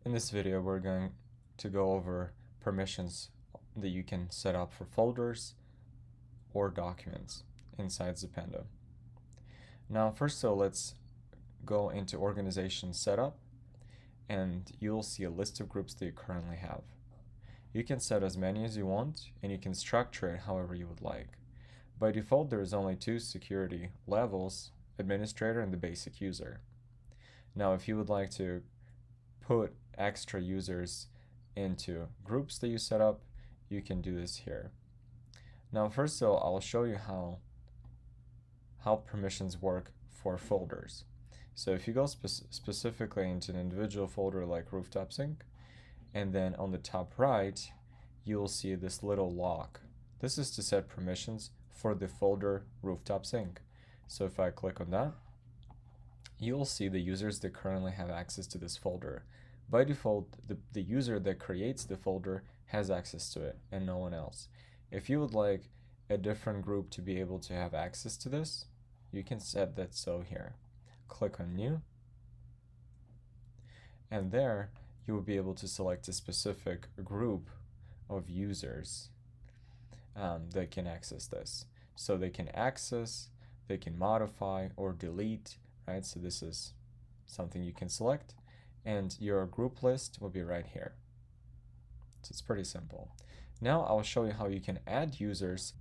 In this video, we're going to go over permissions that you can set up for folders or documents inside Zapendo. Now, first of all, let's go into organization setup, and you'll see a list of groups that you currently have. You can set as many as you want, and you can structure it however you would like. By default, there is only two security levels, administrator and the basic user. Now, if you would like to put extra users into groups that you set up, you can do this here. Now, first of all, I'll show you how permissions work for folders. So if you go specifically into an individual folder like Rooftop Sync, and then on the top right, you'll see this little lock. This is to set permissions for the folder Rooftop Sync. So if I click on that, you'll see the users that currently have access to this folder. By default, the user that creates the folder has access to it and no one else. If you would like a different group to be able to have access to this, you can set that so here. Click on New, and there you will be able to select a specific group of users that can access this. So they can access, they can modify or delete, right? So this is something you can select, and your group list will be right here. So it's pretty simple. Now I'll show you how you can add users.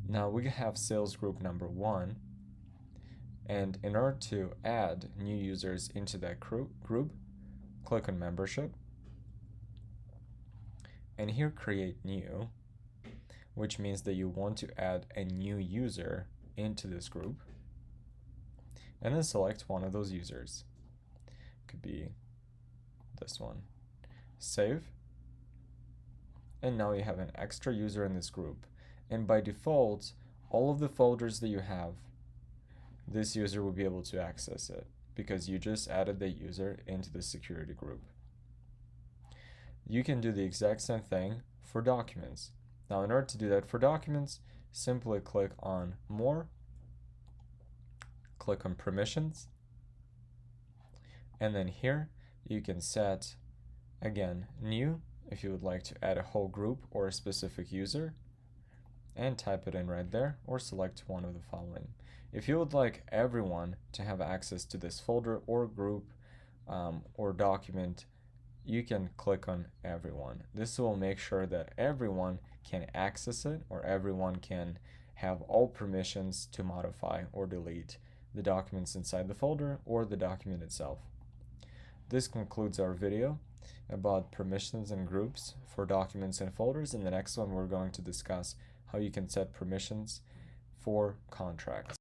Now we have sales group number 1, and in order to add new users into that group, click on membership, and here create new, which means that you want to add a new user into this group, and then select one of those users. Could be this one. Save, and now you have an extra user in this group, and by default, all of the folders that you have, this user will be able to access it because you just added the user into the security group. You can do the exact same thing for documents. Now, in order to do that for documents, simply click on More, click on Permissions, and then here you can set, again, New, if you would like to add a whole group or a specific user, and type it in right there, or select one of the following. If you would like everyone to have access to this folder or group or document, you can click on Everyone. This will make sure that everyone can access it, or everyone can have all permissions to modify or delete the documents inside the folder or the document itself. This concludes our video about permissions and groups for documents and folders. In the next one, we're going to discuss how you can set permissions for contracts.